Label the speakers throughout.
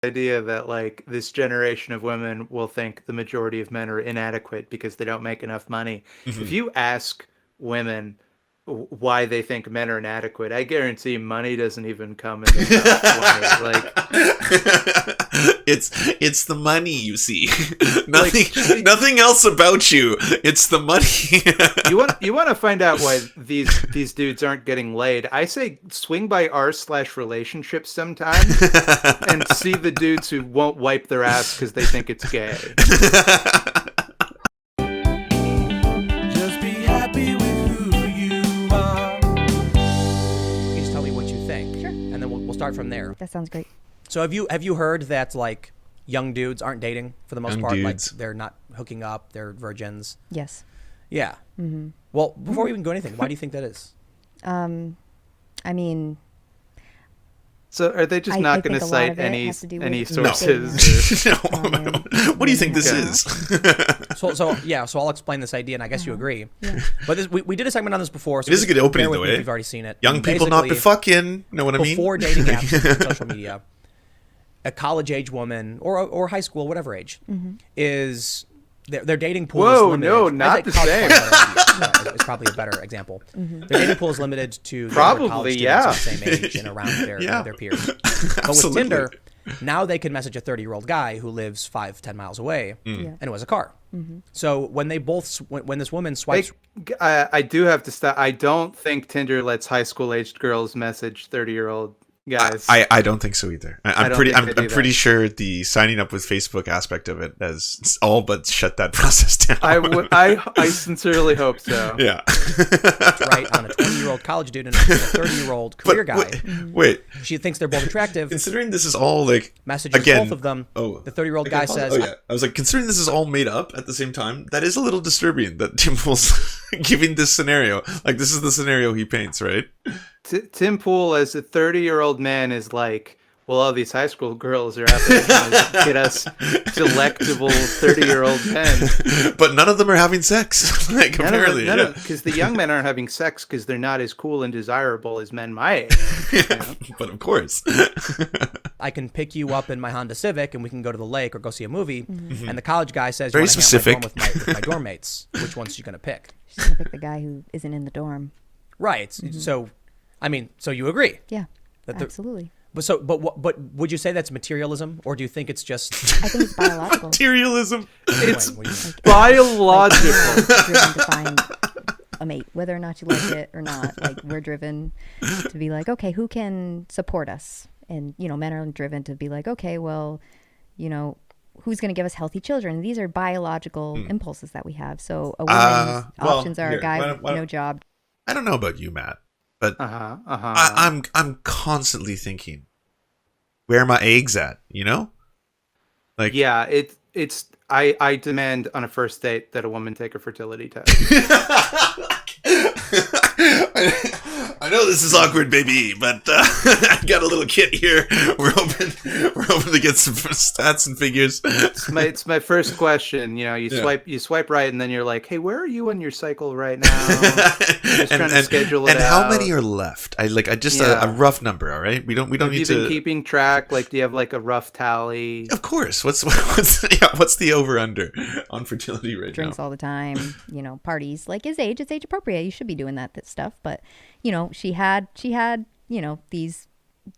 Speaker 1: idea that like this generation of women will think the majority of men are inadequate because they don't make enough money. If
Speaker 2: Mhm.
Speaker 1: you ask women why they think men are inadequate, I guarantee money doesn't even come in the top 20. Like,
Speaker 2: it's the money, you see.
Speaker 1: like
Speaker 2: Nothing else about you. It's the money.
Speaker 1: you want to find out why these dudes aren't getting laid. I say swing by r/relationships sometime and see the dudes who won't wipe their ass because they think it's gay.
Speaker 3: Just be happy with who you are.
Speaker 4: You just tell me what you think.
Speaker 5: Sure.
Speaker 4: And then we'll start from there.
Speaker 5: That sounds great.
Speaker 4: So have you heard that like young dudes aren't dating for the most
Speaker 2: Young
Speaker 4: part?
Speaker 2: dudes.
Speaker 4: Like they're not hooking up, they're virgins.
Speaker 5: Yes.
Speaker 4: Yeah. Mm-hmm. Well, before we even go anything, why do you think that is?
Speaker 5: I mean,
Speaker 1: So are they just
Speaker 5: I
Speaker 1: not going
Speaker 5: think
Speaker 1: to
Speaker 5: a lot
Speaker 1: cite
Speaker 5: of it has to do with
Speaker 1: any
Speaker 5: dating
Speaker 1: sources?
Speaker 2: No.
Speaker 5: apps.
Speaker 2: What do you think this
Speaker 1: Okay.
Speaker 2: is?
Speaker 4: So I'll explain this idea, and I guess you agree. But we did a segment on this before. So
Speaker 2: It is a good opening,
Speaker 4: bear with
Speaker 2: though,
Speaker 4: me
Speaker 2: eh?
Speaker 4: if you've already seen it.
Speaker 2: Young people not be
Speaker 4: Basically,
Speaker 2: fucking. Know what I mean?
Speaker 4: before dating apps and social media, a college-age woman or high school, whatever age, is their dating pool is
Speaker 1: Whoa,
Speaker 4: limited.
Speaker 1: no,
Speaker 4: I
Speaker 1: not
Speaker 4: think
Speaker 1: the
Speaker 4: college
Speaker 1: same.
Speaker 4: is a better idea. It's probably a better example. Their dating pool is limited to younger
Speaker 1: Probably,
Speaker 4: college students
Speaker 1: yeah.
Speaker 4: of the same age and around
Speaker 2: Yeah.
Speaker 4: their peers. But with
Speaker 2: Absolutely.
Speaker 4: Tinder, now they can message a 30-year-old guy who lives 5-10 miles away
Speaker 5: Yeah.
Speaker 4: and who has a car. So when this woman swipes,
Speaker 1: I do have to stop. I don't think Tinder lets high school aged girls message 30-year-old guys.
Speaker 2: I don't think so either.
Speaker 1: I
Speaker 2: I'm
Speaker 1: don't
Speaker 2: pretty
Speaker 1: think they
Speaker 2: I'm
Speaker 1: do
Speaker 2: pretty
Speaker 1: that.
Speaker 2: sure the signing up with Facebook aspect of it has all but shut that process down.
Speaker 1: I sincerely hope so.
Speaker 2: Yeah.
Speaker 4: right on a 20-year-old college student and a 30-year-old career guy.
Speaker 2: Wait.
Speaker 4: She thinks they're both attractive.
Speaker 2: Considering this is all like
Speaker 4: Messages
Speaker 2: again,
Speaker 4: both of them.
Speaker 2: Oh,
Speaker 4: The 30-year-old
Speaker 2: okay,
Speaker 4: guy
Speaker 2: pause.
Speaker 4: says,
Speaker 2: "Oh yeah." I was like, considering this is all made up at the same time, that is a little disturbing. That Tim Pool's giving this scenario, like this is the scenario he paints, right?
Speaker 1: Tim Pool, as a 30-year-old man, is like, well, all these high school girls are out there trying to get us delectable 30-year-old men.
Speaker 2: But none of them are having sex. Like apparently,
Speaker 1: Because the young men aren't having sex because they're not as cool and desirable as men my age. You know?
Speaker 2: But of course,
Speaker 4: I can pick you up in my Honda Civic and we can go to the lake or go see a movie. And the college guy says,
Speaker 2: Very
Speaker 4: you wanna hang out in my
Speaker 2: specific.
Speaker 4: dorm with my dorm mates. Which one's she going to pick?
Speaker 5: She's gonna pick the guy who isn't in the dorm.
Speaker 4: Right. So, I mean, so you agree.
Speaker 5: Yeah,
Speaker 4: That the-
Speaker 5: absolutely.
Speaker 4: But would you say that's materialism, or do you think it's just
Speaker 5: I think it's biological.
Speaker 2: materialism.
Speaker 1: It's
Speaker 4: what do you think?
Speaker 1: biological.
Speaker 5: Driven to find a mate, whether or not you like it or not. Like we're driven to be like, okay, who can support us? And men are driven to be like, okay, well, who's going to give us healthy children? These are biological impulses that we have. So a woman's
Speaker 2: well,
Speaker 5: options are
Speaker 2: here,
Speaker 5: a guy
Speaker 2: why-
Speaker 5: with
Speaker 2: why-
Speaker 5: no job.
Speaker 2: I don't know about you, Matt, but
Speaker 1: Uh-huh.
Speaker 2: I'm constantly thinking, where are my eggs at? You know, like
Speaker 1: Yeah, it's I demand on a first date that a woman take a fertility test.
Speaker 2: I know this is awkward, baby, but I got a little kit here. We're hoping to get some stats and figures.
Speaker 1: It's my first question. You
Speaker 2: Yeah.
Speaker 1: swipe right, and then you're like, hey, where are you on your cycle right now? Just trying to schedule it
Speaker 2: and how
Speaker 1: out.
Speaker 2: many are left? I just
Speaker 1: Yeah.
Speaker 2: a rough number. All right, we don't
Speaker 1: Have
Speaker 2: need
Speaker 1: you
Speaker 2: to.
Speaker 1: been keeping track? Like, do you have like a rough tally?
Speaker 2: Of course. What's the over under on fertility right
Speaker 5: Drinks
Speaker 2: now?
Speaker 5: all the time, parties. Like it's age appropriate. You should be doing that stuff. But, she had, these,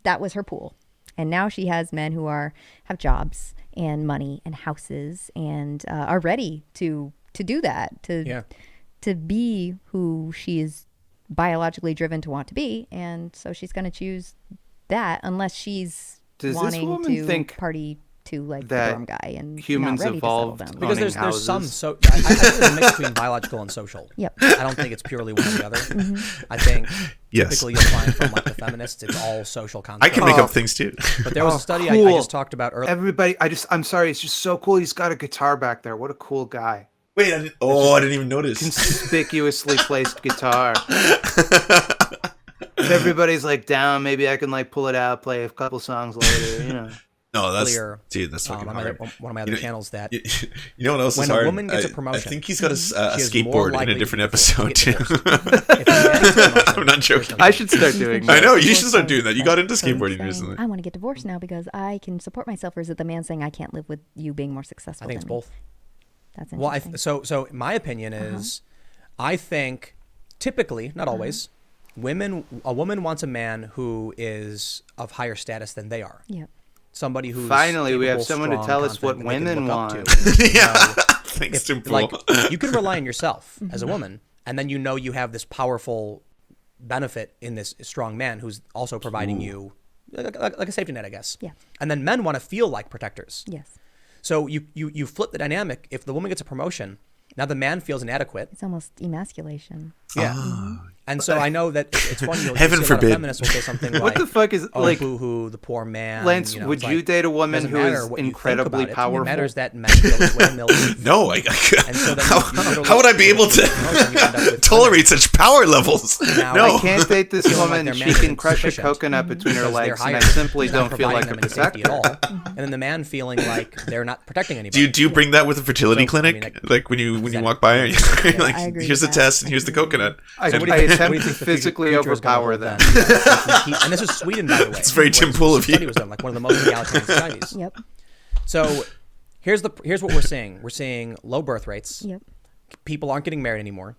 Speaker 5: that was her pool. And now she has men who have jobs and money and houses and are ready to do that, to be who she is biologically driven to want to be. And so she's going to choose that unless she's
Speaker 1: Does this
Speaker 5: wanting
Speaker 1: woman
Speaker 5: to
Speaker 1: think
Speaker 5: party to like the
Speaker 1: that
Speaker 5: dorm guy and
Speaker 1: humans
Speaker 5: not ready
Speaker 1: evolved
Speaker 5: to settle down.
Speaker 4: because
Speaker 1: owning
Speaker 4: there's some
Speaker 1: houses?
Speaker 4: I think there's a mix between biological and social.
Speaker 5: Yep.
Speaker 4: I don't think it's purely one or the other. I think
Speaker 2: Yes.
Speaker 4: typically you'll find from like the feminists, it's all social
Speaker 2: I
Speaker 4: concepts.
Speaker 2: can make up things too.
Speaker 4: But there was
Speaker 1: Oh,
Speaker 4: a study
Speaker 1: cool.
Speaker 4: I just talked about earlier.
Speaker 1: Everybody, I'm sorry, it's just so cool. He's got a guitar back there. What a cool guy.
Speaker 2: Wait, I didn't even notice.
Speaker 1: Conspicuously placed guitar. If everybody's like down, maybe I can like pull it out, play a couple songs later,
Speaker 2: No, that's
Speaker 4: clear.
Speaker 2: dude. That's fucking
Speaker 4: on
Speaker 2: hard.
Speaker 4: one of my other channels that
Speaker 2: You know what else
Speaker 4: when
Speaker 2: is
Speaker 4: a
Speaker 2: hard?
Speaker 4: woman gets a
Speaker 2: I
Speaker 4: promotion,
Speaker 2: think he's got a
Speaker 4: she is
Speaker 2: skateboard
Speaker 4: more
Speaker 2: in
Speaker 4: likely
Speaker 2: a
Speaker 4: to
Speaker 2: different
Speaker 4: get
Speaker 2: episode too.
Speaker 4: divorced. If a man gets a promotion,
Speaker 2: I'm not joking.
Speaker 4: there's
Speaker 1: I should start doing
Speaker 2: I
Speaker 1: that.
Speaker 2: know you should start doing that. You got into skateboarding
Speaker 5: saying,
Speaker 2: recently.
Speaker 5: I want to get divorced now because I can support myself, or is it the man saying I can't live with you being more successful?
Speaker 4: I think it's
Speaker 5: than me?
Speaker 4: both.
Speaker 5: That's
Speaker 4: Well,
Speaker 5: interesting.
Speaker 4: so my opinion is, I think typically, not always, a woman wants a man who is of higher status than they are.
Speaker 5: Yep.
Speaker 4: Somebody who's
Speaker 1: Finally, we have
Speaker 4: capable,
Speaker 1: someone to
Speaker 4: strong,
Speaker 1: tell us what
Speaker 4: confident, that they can
Speaker 1: women
Speaker 4: look up
Speaker 1: want.
Speaker 4: to.
Speaker 2: Yeah.
Speaker 4: Know,
Speaker 2: Thanks, Tim Pool.
Speaker 4: like you can rely on yourself as a woman, and then you have this powerful benefit in this strong man who's also providing you like a safety net, I guess.
Speaker 5: Yeah.
Speaker 4: And then men want to feel like protectors.
Speaker 5: Yes.
Speaker 4: So you flip the dynamic. If the woman gets a promotion, now the man feels inadequate.
Speaker 5: It's almost emasculation.
Speaker 4: Yeah. And so I know that it's funny.
Speaker 2: Heaven
Speaker 4: see a lot of
Speaker 2: forbid.
Speaker 4: feminists will say something like,
Speaker 1: What the fuck is
Speaker 4: "Oh,
Speaker 1: like?
Speaker 4: boo-hoo, the poor man."
Speaker 1: Lance,
Speaker 4: it's
Speaker 1: would you
Speaker 4: like,
Speaker 1: date a woman
Speaker 4: doesn't
Speaker 1: who
Speaker 4: matter
Speaker 1: is
Speaker 4: what you think
Speaker 1: incredibly
Speaker 4: about it.
Speaker 1: powerful?
Speaker 4: It matters that men feel this way and they'll
Speaker 2: No,
Speaker 4: And so then you literally-
Speaker 2: how would I be able to
Speaker 4: you end up with
Speaker 2: tolerate such power levels?
Speaker 4: Now,
Speaker 2: No.
Speaker 1: I can't date this
Speaker 4: Feeling like
Speaker 1: woman.
Speaker 4: their
Speaker 1: She
Speaker 4: man
Speaker 1: can
Speaker 4: isn't
Speaker 1: crush a
Speaker 4: sufficient
Speaker 1: coconut between her
Speaker 4: because they're
Speaker 1: legs, and I
Speaker 4: higher.
Speaker 1: simply
Speaker 4: It's not
Speaker 1: don't feel like
Speaker 4: providing
Speaker 1: a
Speaker 4: them any safety at
Speaker 1: protector.
Speaker 4: all. And then the man feeling like they're not protecting anybody.
Speaker 2: Do you bring that with a fertility
Speaker 4: So,
Speaker 2: clinic?
Speaker 4: I mean,
Speaker 2: like when you
Speaker 4: that-
Speaker 2: walk by, you're like,
Speaker 5: I agree
Speaker 2: here's the
Speaker 5: with that.
Speaker 2: test and here's the coconut.
Speaker 1: I,
Speaker 4: So what do
Speaker 1: I
Speaker 4: you think-
Speaker 1: attempt
Speaker 4: what do
Speaker 1: to
Speaker 4: you think the
Speaker 1: physically
Speaker 4: future is gonna
Speaker 1: overpower
Speaker 4: hold
Speaker 1: them.
Speaker 4: then? And this is Sweden, by the way.
Speaker 2: It's very Tim Pool of you.
Speaker 4: Study was done, like one of the most egalitarian societies.
Speaker 5: Yep.
Speaker 4: So here's what we're seeing. We're seeing low birth rates.
Speaker 5: Yep.
Speaker 4: People aren't getting married anymore.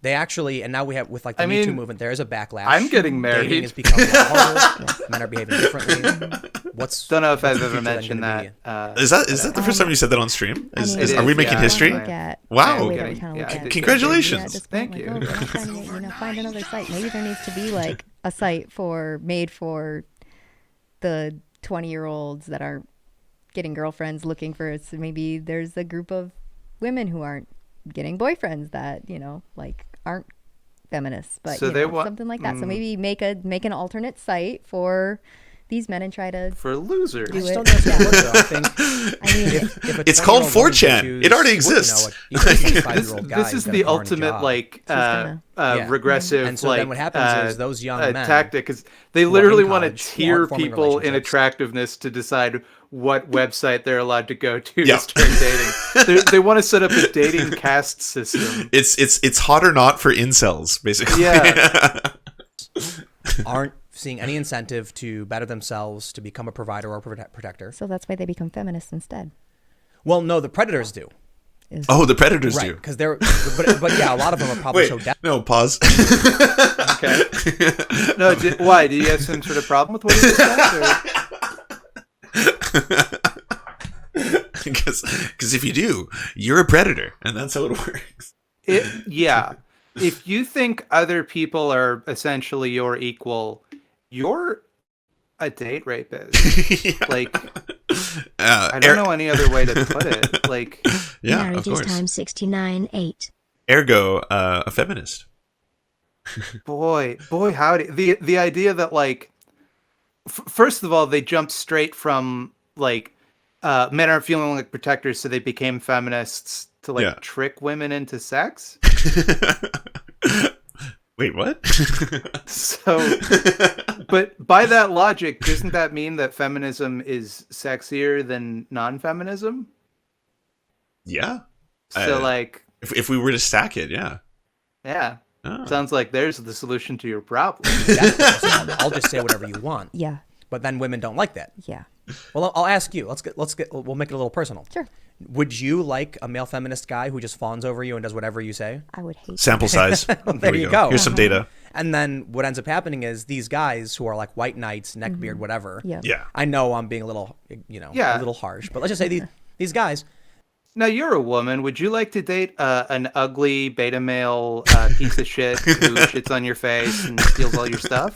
Speaker 4: They actually, and now we have with like the
Speaker 1: I
Speaker 4: Me Too
Speaker 1: mean,
Speaker 4: movement, there is a backlash.
Speaker 1: I'm getting married.
Speaker 4: Dating has become a lot harder. Men are behaving differently.
Speaker 1: Don't know if I've
Speaker 4: what's the
Speaker 1: ever
Speaker 4: future then
Speaker 1: mentioned
Speaker 4: gonna be?
Speaker 1: that.
Speaker 2: Is that the first time you said that on stream?
Speaker 5: I mean,
Speaker 2: Are we
Speaker 1: is,
Speaker 2: making
Speaker 1: yeah.
Speaker 2: history?
Speaker 5: Look at
Speaker 2: Wow.
Speaker 5: the way that
Speaker 1: Okay.
Speaker 5: we kinda
Speaker 1: Yeah,
Speaker 5: look
Speaker 1: I
Speaker 5: at
Speaker 1: did.
Speaker 2: Congratulations.
Speaker 5: Yeah, at this
Speaker 1: Thank
Speaker 5: point,
Speaker 1: you.
Speaker 5: like, oh, we're not finding it, find another site. Maybe there needs to be like a site made for the 20-year-olds that aren't getting girlfriends looking for it. So maybe there's a group of women who aren't getting boyfriends that, like aren't feminists, but
Speaker 1: So they want-
Speaker 5: something like that. So maybe make an alternate site for these men and try to
Speaker 1: For losers.
Speaker 5: do
Speaker 4: I just
Speaker 5: it.
Speaker 4: don't know if it's gonna work, though. I think
Speaker 5: I mean,
Speaker 4: if a
Speaker 2: It's called
Speaker 4: 20-year-old woman
Speaker 2: 4chan.
Speaker 4: choose-
Speaker 2: It already
Speaker 4: you know,
Speaker 2: exists.
Speaker 4: a 25-year-old guy
Speaker 1: This
Speaker 4: who's
Speaker 1: is
Speaker 4: got
Speaker 1: the
Speaker 4: a boring
Speaker 1: ultimate
Speaker 4: job.
Speaker 1: like
Speaker 5: gonna-
Speaker 4: Yeah.
Speaker 1: regressive
Speaker 4: And so then what happens is those young men
Speaker 1: tactic is they
Speaker 4: who are
Speaker 1: literally
Speaker 4: in
Speaker 1: want to
Speaker 4: college, who
Speaker 1: tier
Speaker 4: aren't forming
Speaker 1: people in
Speaker 4: relationships.
Speaker 1: attractiveness to decide what website they're allowed to go to
Speaker 2: Yeah.
Speaker 1: to start dating. They want to set up a dating caste system.
Speaker 2: It's hot or not for incels, basically.
Speaker 1: Yeah.
Speaker 4: aren't seeing any incentive to better themselves, to become a provider or a protector.
Speaker 5: so that's why they become feminists instead.
Speaker 4: Well, no, the predators do.
Speaker 2: Oh, the predators
Speaker 4: Right,
Speaker 2: do.
Speaker 4: because they're, but yeah, a lot of them are probably
Speaker 2: Wait,
Speaker 4: so desperate.
Speaker 2: no, pause.
Speaker 1: Okay. No, why? Do you have some sort of problem with what he just said?
Speaker 2: Because if you do, you're a predator, and that's how it works.
Speaker 1: Yeah. If you think other people are essentially your equal, you're a date rapist.
Speaker 2: Yeah.
Speaker 1: Like, I don't know any other way to put it. Like,
Speaker 2: Yeah, of
Speaker 6: Marriages
Speaker 2: course.
Speaker 6: times 69.8.
Speaker 2: Ergo, a feminist.
Speaker 1: boy, howdy. The idea that like, first of all, they jumped straight from like, men aren't feeling like protectors, so they became feminists to like
Speaker 2: Yeah.
Speaker 1: trick women into sex.
Speaker 2: Wait, what?
Speaker 1: So, but by that logic, doesn't that mean that feminism is sexier than non-feminism?
Speaker 2: Yeah.
Speaker 1: So like,
Speaker 2: If we were to stack it, yeah.
Speaker 1: yeah,
Speaker 2: Oh.
Speaker 1: sounds like there's the solution to your problem.
Speaker 4: I'll just say whatever you want.
Speaker 5: Yeah.
Speaker 4: But then women don't like that.
Speaker 5: Yeah.
Speaker 4: Well, I'll ask you. We'll make it a little personal.
Speaker 5: Sure.
Speaker 4: Would you like a male feminist guy who just fawns over you and does whatever you say?
Speaker 5: I would hate
Speaker 2: Sample size.
Speaker 4: There
Speaker 2: we
Speaker 4: you go.
Speaker 2: Here's some data.
Speaker 4: And then what ends up happening is these guys who are like white knights, neckbeard, whatever.
Speaker 5: Yeah.
Speaker 2: Yeah.
Speaker 4: I know I'm being a little,
Speaker 1: Yeah.
Speaker 4: a little harsh, but let's just say these guys.
Speaker 1: Now you're a woman. Would you like to date an ugly beta male piece of shit who shits on your face and steals all your stuff?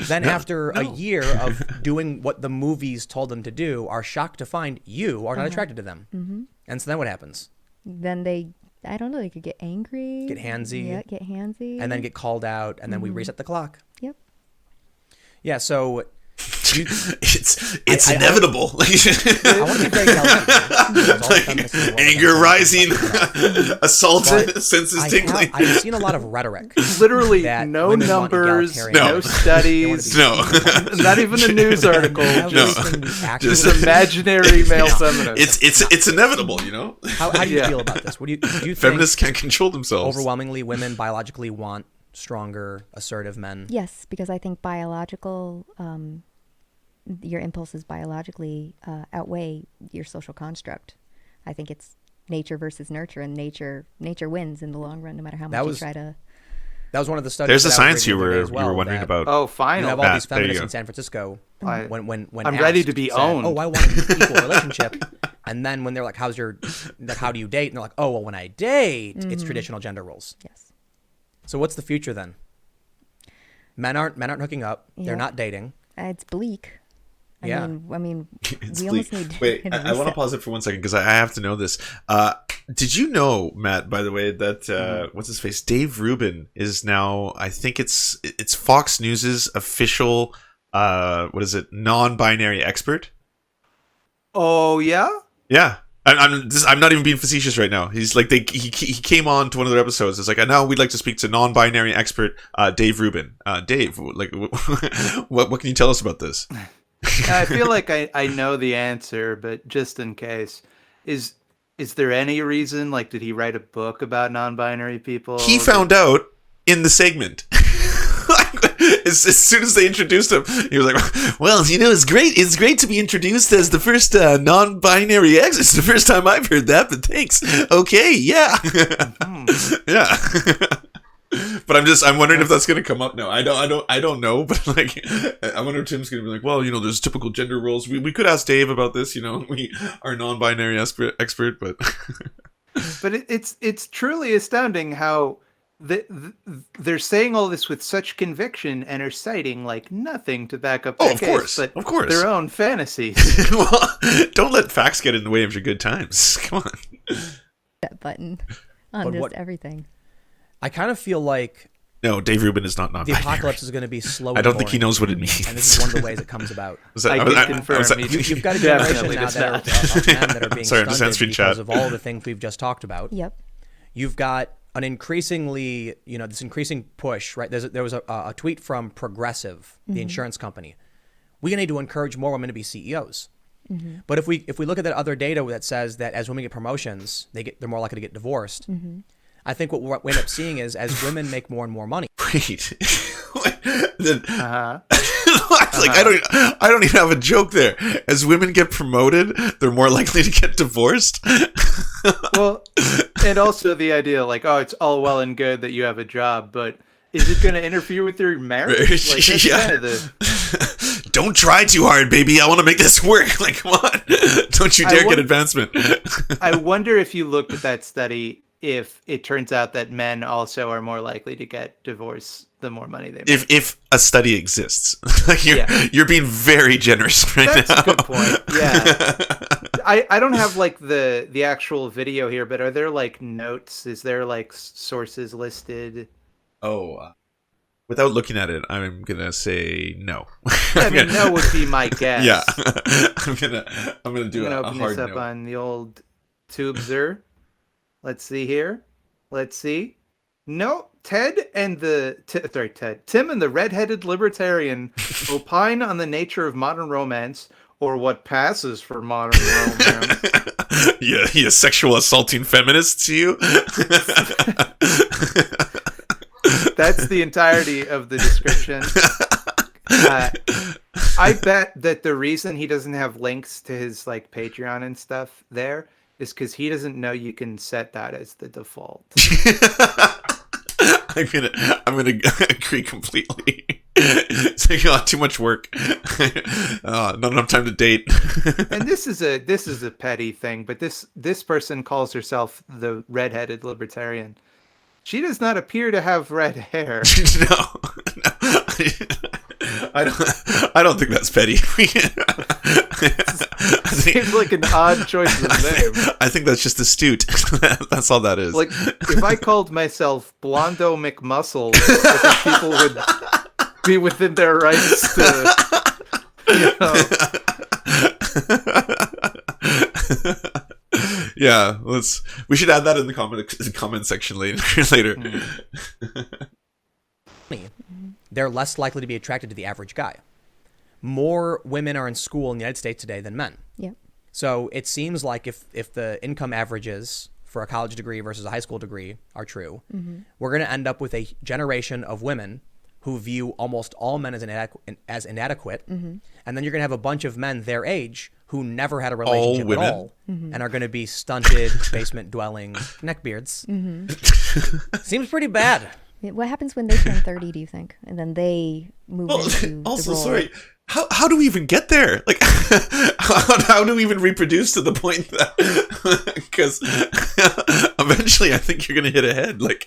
Speaker 4: Then after a year of doing what the movies told them to do, are shocked to find you are not attracted to them. Mm-hmm. And so then what happens?
Speaker 5: Then I don't know, they could get angry.
Speaker 4: Get handsy.
Speaker 5: Yeah, get handsy.
Speaker 4: And then get called out, and then we reset the clock.
Speaker 5: Yep.
Speaker 4: Yeah, so
Speaker 2: It's inevitable.
Speaker 4: I want to be very delicate.
Speaker 2: Anger rising, assault
Speaker 4: But
Speaker 2: senses tingling.
Speaker 4: I've seen a lot of rhetoric.
Speaker 1: Literally
Speaker 4: that
Speaker 1: no
Speaker 4: women want
Speaker 1: numbers,
Speaker 4: egalitarian.
Speaker 1: no studies,
Speaker 2: No.
Speaker 1: not even a news article.
Speaker 2: No.
Speaker 1: Just imaginary male feminists.
Speaker 2: It's inevitable, you know.
Speaker 4: How do you
Speaker 1: Yeah.
Speaker 4: feel about this? Do you think
Speaker 2: Feminists can't control themselves.
Speaker 4: overwhelmingly women biologically want stronger, assertive men?
Speaker 5: Yes, because I think your impulses biologically outweigh your social construct. I think it's nature versus nurture, and nature wins in the long run, no matter how much you try to.
Speaker 4: That was one of the studies.
Speaker 2: There's a
Speaker 4: that I was
Speaker 2: science
Speaker 4: reading
Speaker 2: you
Speaker 4: the other day
Speaker 2: were
Speaker 4: as well,
Speaker 2: wondering
Speaker 4: that
Speaker 2: about.
Speaker 1: Oh,
Speaker 4: You
Speaker 1: final.
Speaker 4: have all these
Speaker 2: There you
Speaker 4: feminists
Speaker 2: go.
Speaker 4: in San Francisco.
Speaker 1: I-
Speaker 4: When
Speaker 1: I'm ready to be
Speaker 4: said,
Speaker 1: owned.
Speaker 4: Oh, I want an equal relationship. And then when they're like, how do you date? And they're like, oh, well, when I date, it's traditional gender roles.
Speaker 5: Yes.
Speaker 4: So what's the future then? Men aren't hooking up.
Speaker 5: Yeah.
Speaker 4: They're not dating.
Speaker 5: It's bleak.
Speaker 4: Yeah.
Speaker 5: I mean,
Speaker 2: It's
Speaker 5: we
Speaker 2: bleak.
Speaker 5: almost need.
Speaker 2: Wait,
Speaker 5: to
Speaker 2: I want to
Speaker 5: reset.
Speaker 2: pause it for 1 second because I have to know this. Did you know, Matt, by the way, that what's his face? Dave Rubin is now, I think it's Fox News's official non-binary expert.
Speaker 1: Oh yeah.
Speaker 2: Yeah. I'm not even being facetious right now. He's like he came on to one of their episodes. It's like, and now we'd like to speak to non-binary expert Dave Rubin. Dave, like, what can you tell us about this?
Speaker 1: I feel like I know the answer, but just in case, is there any reason? Like, did he write a book about non-binary people?
Speaker 2: He found out in the segment. As soon as they introduced him, he was like, "Well, you know, it's great to be introduced as the first non-binary ex. It's the first time I've heard that, but thanks. Okay, yeah, yeah." But I'm wondering if that's going to come up now. I don't know, but like, I wonder if Tim's going to be like, "Well, you know, there's typical gender roles. We could ask Dave about this. You know, we are non-binary expert, but."
Speaker 1: But it's truly astounding how they're saying all this with such conviction and are citing like nothing to back up their case, but
Speaker 2: of course,
Speaker 1: their own fantasies.
Speaker 2: Well, don't let facts get in the way of your good times. Come on.
Speaker 5: That button on
Speaker 4: But
Speaker 5: just
Speaker 4: what-
Speaker 5: everything.
Speaker 4: I kind of feel like
Speaker 2: No, Dave Rubin is not
Speaker 4: the
Speaker 2: non-binary.
Speaker 4: apocalypse is going to be slow.
Speaker 2: I don't think he knows what it means.
Speaker 4: And this is one of the ways it comes about.
Speaker 2: Was that-
Speaker 1: I
Speaker 2: was-
Speaker 1: can confirm.
Speaker 2: was that-
Speaker 4: You've got a
Speaker 1: Definitely
Speaker 4: generation now
Speaker 1: does
Speaker 4: that
Speaker 1: not.
Speaker 4: of men that are being
Speaker 2: Sorry, I'm just
Speaker 4: stunted
Speaker 2: answering
Speaker 4: because
Speaker 2: chat.
Speaker 4: of all the things we've just talked about.
Speaker 5: Yep.
Speaker 4: You've got an increasingly, this increasing push, right? There was a tweet from Progressive, the insurance company. We need to encourage more women to be CEOs. But if we look at that other data that says that as women get promotions, they're more likely to get divorced. I think what we end up seeing is as women make more and more money.
Speaker 2: Wait. Then, like, I don't even have a joke there. As women get promoted, they're more likely to get divorced.
Speaker 1: Well, and also the idea like, oh, it's all well and good that you have a job, but is it going to interfere with your marriage? Like, that's
Speaker 2: Yeah.
Speaker 1: kind of the...
Speaker 2: Don't try too hard, baby. I want to make this work. Like, come on. Don't you dare get advancement.
Speaker 1: I wonder if you looked at that study, if it turns out that men also are more likely to get divorced the more money they make.
Speaker 2: If a study exists. Like,
Speaker 1: Yeah.
Speaker 2: you're being very generous right
Speaker 1: That's
Speaker 2: now.
Speaker 1: a good point. Yeah. I don't have like the actual video here, but are there like notes? Is there like sources listed?
Speaker 2: Oh, without looking at it, I'm gonna say no.
Speaker 1: I mean, no would be my guess.
Speaker 2: Yeah, I'm gonna do
Speaker 1: I'm gonna
Speaker 2: a
Speaker 1: open
Speaker 2: hard
Speaker 1: this up
Speaker 2: no.
Speaker 1: on the old Tubeser. Let's see here. Let's see. No, Tim and the redheaded libertarian opine on the nature of modern romance, or what passes for modern romance.
Speaker 2: Yeah, you sexual assaulting feminists, you.
Speaker 1: That's the entirety of the description. I bet that the reason he doesn't have links to his like Patreon and stuff there is because he doesn't know you can set that as the default.
Speaker 2: I'm gonna agree completely. It's like, oh, too much work. Not enough time to date.
Speaker 1: And this is a petty thing, but this person calls herself the redheaded libertarian. She does not appear to have red hair.
Speaker 2: No. I don't think that's petty.
Speaker 1: Seems like an odd choice of name.
Speaker 2: I think that's just astute. That's all that is.
Speaker 1: Like, if I called myself Blondo McMuscles, I think people would be within their rights to
Speaker 2: Yeah, we should add that in the comment section later.
Speaker 4: They're less likely to be attracted to the average guy. More women are in school in the United States today than men.
Speaker 5: Yeah.
Speaker 4: So it seems like if the income averages for a college degree versus a high school degree are true, we're going to end up with a generation of women who view almost all men as inadequate. And then you're going to have a bunch of men their age who never had a relationship at all and are going to be stunted, basement-dwelling neckbeards. Seems pretty bad.
Speaker 5: What happens when they turn 30, do you think? And then they move into
Speaker 2: also,
Speaker 5: the role.
Speaker 2: sorry, how do we even get there? Like, how do we even reproduce to the point that, because eventually I think you're going to hit a head. Like,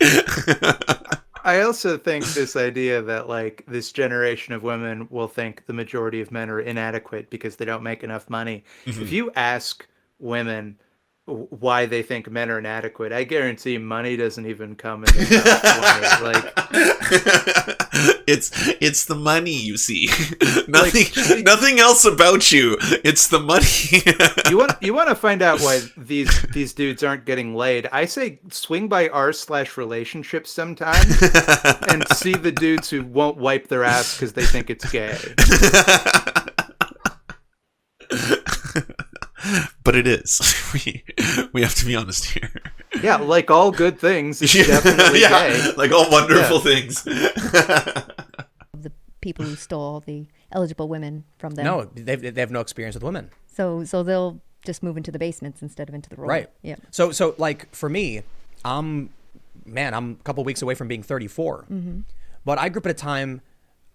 Speaker 1: I also think this idea that like this generation of women will think the majority of men are inadequate because they don't make enough money. If you ask women why they think men are inadequate, I guarantee money doesn't even come in the top 20. Like,
Speaker 2: it's the money, you see. Nothing else about you. It's the money.
Speaker 1: you want to find out why these dudes aren't getting laid? I say swing by r/relationships sometime and see the dudes who won't wipe their ass because they think it's gay.
Speaker 2: But it is. We have to be honest here.
Speaker 1: Yeah, like all good things, it's definitely gay.
Speaker 2: Like all wonderful things.
Speaker 5: The people who stole all the eligible women from them.
Speaker 4: No, they have no experience with women.
Speaker 5: So they'll just move into the basements instead of into the role.
Speaker 4: Right.
Speaker 5: Yeah.
Speaker 4: So like for me, I'm a couple weeks away from being 34. But I grew up at a time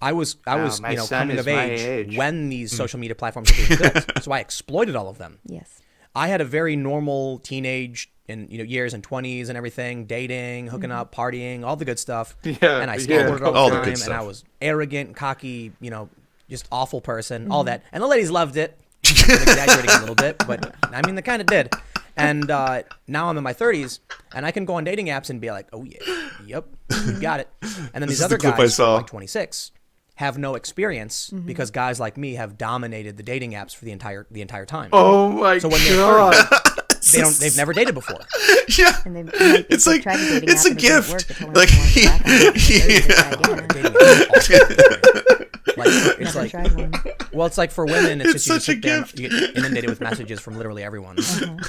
Speaker 4: I was
Speaker 1: my son
Speaker 4: coming
Speaker 1: is
Speaker 4: of
Speaker 1: my
Speaker 4: age
Speaker 1: age.
Speaker 4: when these social media platforms were being built. So I exploited all of them.
Speaker 5: Yes.
Speaker 4: I had a very normal teenage and years and 20s and everything, dating, hooking up, partying, all the good stuff.
Speaker 1: Yeah,
Speaker 4: And I
Speaker 1: yeah.
Speaker 4: skateboarded all
Speaker 2: All
Speaker 4: the
Speaker 2: the
Speaker 4: time,
Speaker 2: good
Speaker 4: and
Speaker 2: stuff.
Speaker 4: I was arrogant, cocky, just awful person, all that. And the ladies loved it. I'm exaggerating a little bit, but I mean, they kind of did. And now I'm in my 30s, and I can go on dating apps and be like, oh yeah, yep, you got it. And then
Speaker 2: This
Speaker 4: these
Speaker 2: is
Speaker 4: other
Speaker 2: the clip I
Speaker 4: guys,
Speaker 2: saw.
Speaker 4: like 26, have no experience because guys like me have dominated the dating apps for the entire time.
Speaker 1: Oh my
Speaker 4: So when they're
Speaker 1: god.
Speaker 4: they've never dated before.
Speaker 2: Yeah.
Speaker 5: And they've
Speaker 2: It's like
Speaker 5: tried the dating
Speaker 2: it's
Speaker 5: app
Speaker 2: a
Speaker 5: and it didn't work.
Speaker 2: gift.
Speaker 5: They're
Speaker 2: Like
Speaker 4: Like it's
Speaker 5: Never
Speaker 4: like,
Speaker 5: tried one.
Speaker 4: well, it's like for women, it's
Speaker 2: It's
Speaker 4: just you
Speaker 2: such a
Speaker 4: sit there and
Speaker 2: gift.
Speaker 4: you get inundated with messages from literally everyone,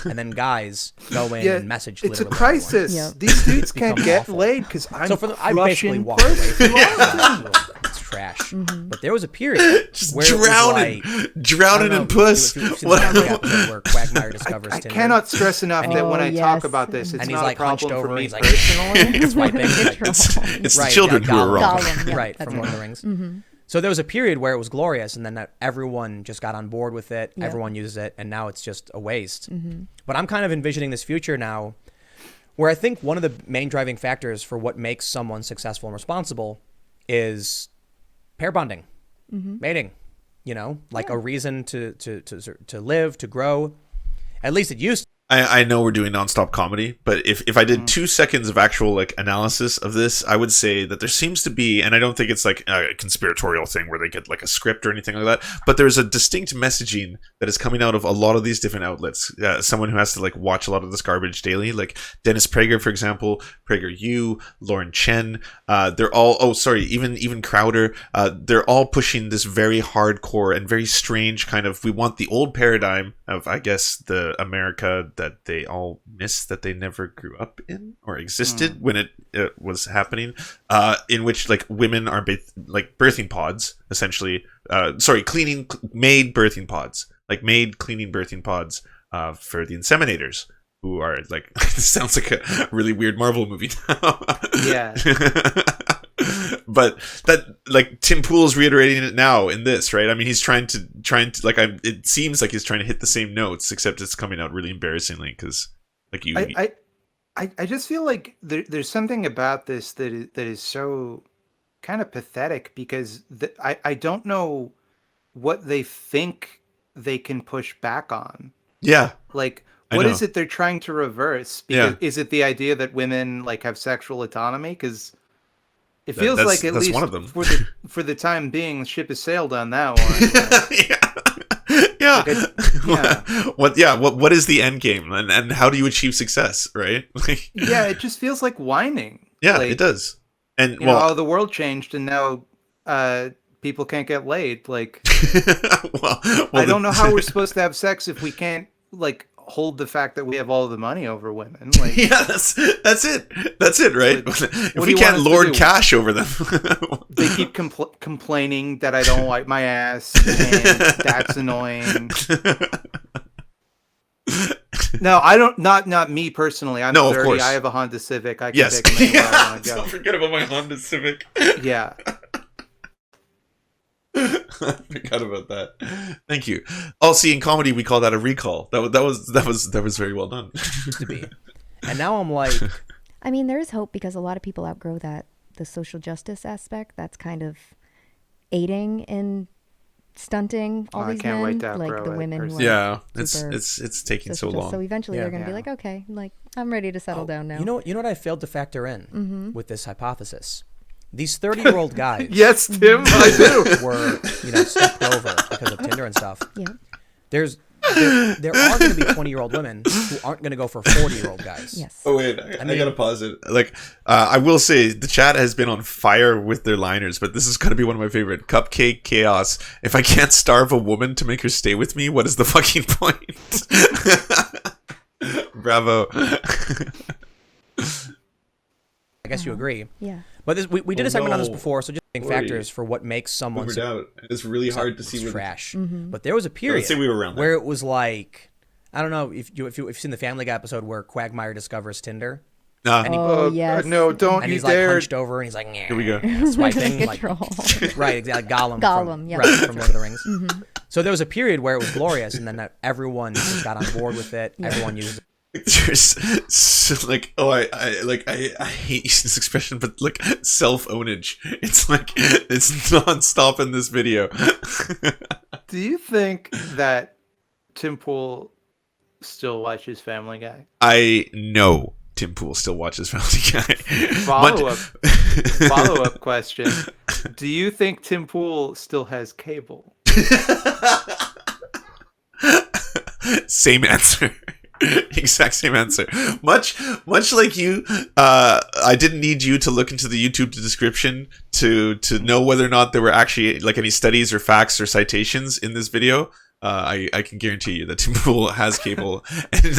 Speaker 4: and then guys go in
Speaker 1: Yeah,
Speaker 4: and message.
Speaker 1: it's a
Speaker 4: literally
Speaker 1: crisis.
Speaker 5: Yep.
Speaker 1: These dudes can't
Speaker 4: Become
Speaker 1: get
Speaker 4: awful.
Speaker 1: laid because I'm
Speaker 4: So I basically
Speaker 1: crushing
Speaker 4: walked away from
Speaker 1: person.
Speaker 4: it. It's trash. But there was a period
Speaker 2: Just
Speaker 4: where it was
Speaker 2: drowning,
Speaker 4: like,
Speaker 2: drowning in puss.
Speaker 4: If you've seen
Speaker 2: What-
Speaker 4: the episode where Quagmire discovers
Speaker 1: I
Speaker 4: Tinder,
Speaker 1: cannot stress enough
Speaker 4: And
Speaker 1: that
Speaker 5: he-
Speaker 1: when I
Speaker 5: Oh,
Speaker 1: talk
Speaker 5: yes.
Speaker 1: about this, it's
Speaker 4: and he's
Speaker 1: not
Speaker 4: like
Speaker 1: a
Speaker 4: hunched
Speaker 1: problem
Speaker 4: over
Speaker 1: for
Speaker 4: me.
Speaker 1: me
Speaker 4: He's like,
Speaker 1: personally.
Speaker 4: swiping.
Speaker 2: It's the
Speaker 4: Right,
Speaker 2: children
Speaker 4: yeah,
Speaker 2: who are
Speaker 4: Gollum.
Speaker 2: wrong.
Speaker 5: Gollum, yeah,
Speaker 4: Right,
Speaker 5: that's
Speaker 4: from Lord of the Rings. So there was a period where it was glorious, and then everyone just got on board with it.
Speaker 5: Yeah.
Speaker 4: Everyone uses it, and now it's just a waste. But I'm kind of envisioning this future now where I think one of the main driving factors for what makes someone successful and responsible is pair bonding, mating, like a reason to live, to grow. At least it used to.
Speaker 2: I know we're doing nonstop comedy, but if I did 2 seconds of actual like analysis of this, I would say that there seems to be, and I don't think it's like a conspiratorial thing where they get like a script or anything like that, but there's a distinct messaging that is coming out of a lot of these different outlets. Someone who has to like watch a lot of this garbage daily, like Dennis Prager, for example, PragerU, Lauren Chen, they're all, even Crowder, they're all pushing this very hardcore and very strange kind of, we want the old paradigm of, I guess, the America that they all miss, that they never grew up in or existed when it was happening, in which like women are like birthing pods, essentially. Maid birthing pods, like maid cleaning birthing pods for the inseminators, who are like, this sounds like a really weird Marvel movie now.
Speaker 1: Yeah.
Speaker 2: But that, like, Tim Pool's reiterating it now in this, right? I mean, he's trying to like, it seems like he's trying to hit the same notes, except it's coming out really embarrassingly because, like,
Speaker 1: I just feel like there's something about this that is so kind of pathetic because I don't know what they think they can push back on.
Speaker 2: yeah,
Speaker 1: Like,
Speaker 2: I
Speaker 1: what
Speaker 2: know.
Speaker 1: is it they're trying to reverse?
Speaker 2: Yeah.
Speaker 1: Because is it the idea that women like have sexual autonomy? Because It feels like at
Speaker 2: that's
Speaker 1: least
Speaker 2: one of them.
Speaker 1: for the time being, the ship has sailed on that one.
Speaker 2: Yeah.
Speaker 1: Yeah.
Speaker 2: What is the end game, and how do you achieve success, right? Like,
Speaker 1: Yeah, it just feels like whining.
Speaker 2: yeah,
Speaker 1: Like,
Speaker 2: it does. And
Speaker 1: You know, the world changed and now people can't get laid. Like, I don't know how we're supposed to have sex if we can't like hold the fact that we have all the money over women. Like,
Speaker 2: yeah, that's it. That's it, right?
Speaker 1: Like,
Speaker 2: if
Speaker 1: what
Speaker 2: we
Speaker 1: do you
Speaker 2: can't
Speaker 1: want us to
Speaker 2: lord
Speaker 1: do?
Speaker 2: cash over them,
Speaker 1: they keep complaining that I don't wipe my ass, and that's annoying. No, I don't. Not me personally. I'm
Speaker 2: No, of
Speaker 1: 30.
Speaker 2: course.
Speaker 1: I have a Honda Civic. I can
Speaker 2: yes.
Speaker 1: take them anywhere I want to go.
Speaker 2: Don't forget about my Honda Civic.
Speaker 1: Yeah.
Speaker 2: I forgot about that. Thank you. Oh, see, in comedy we call that a recall. That was very well done.
Speaker 4: To be. And now I'm like,
Speaker 5: I mean, there is hope because a lot of people outgrow the social justice aspect. That's kind of aiding in stunting all
Speaker 1: I
Speaker 5: these
Speaker 1: can't
Speaker 5: men,
Speaker 1: wait to
Speaker 5: like
Speaker 1: outgrow
Speaker 5: the
Speaker 1: it,
Speaker 5: women who are
Speaker 1: personally.
Speaker 2: Yeah,
Speaker 5: super
Speaker 2: it's taking so
Speaker 5: social just.
Speaker 2: long.
Speaker 5: So eventually they're going to be
Speaker 1: Yeah.
Speaker 5: like, okay, like I'm ready to settle down now.
Speaker 4: you know what I failed to factor in with this hypothesis? These 30-year-old guys
Speaker 1: Yes, Tim, I do.
Speaker 4: were, stepped over because of Tinder and stuff.
Speaker 5: Yeah.
Speaker 4: There are going to be 20-year-old women who aren't going to go for 40-year-old guys.
Speaker 5: Yes.
Speaker 2: Oh wait, I gotta pause it. Like, I will say the chat has been on fire with their liners, but this is gonna be one of my favorite. Cupcake Chaos. If I can't starve a woman to make her stay with me, what is the fucking point? Bravo.
Speaker 4: I guess you agree.
Speaker 5: Yeah.
Speaker 4: But we did
Speaker 2: Oh,
Speaker 4: a segment on this
Speaker 2: no.
Speaker 4: before, so just
Speaker 2: Sorry.
Speaker 4: factors for what makes someone
Speaker 2: Boomered out. It's really hard to see what
Speaker 4: trash. But there was a period
Speaker 2: Let's say we were around
Speaker 4: where it was like, I don't know if you've seen the Family Guy episode where Quagmire discovers Tinder. And he,
Speaker 5: Oh, yes.
Speaker 1: No, don't
Speaker 4: and
Speaker 1: you
Speaker 4: he's like
Speaker 1: dare.
Speaker 4: hunched over and he's like,
Speaker 2: Here we go.
Speaker 4: swiping.
Speaker 5: Like a
Speaker 4: like,
Speaker 5: troll.
Speaker 4: right, exactly. Gollum.
Speaker 5: Gollum, yeah.
Speaker 4: Right, from Lord of the Rings. So there was a period where it was glorious, and then everyone just got on board with it. Everyone used it.
Speaker 2: There's so, like, oh, I hate using this expression, but like self-ownage. It's like it's nonstop in this video.
Speaker 1: Do you think that Tim Pool still watches Family Guy?
Speaker 2: I know Tim Pool still watches Family Guy.
Speaker 1: Follow up question. Do you think Tim Pool still has cable?
Speaker 2: Same answer. Exact same answer. Much like you, I didn't need you to look into the YouTube description to know whether or not there were actually like any studies or facts or citations in this video. I can guarantee you that Tim Pool has cable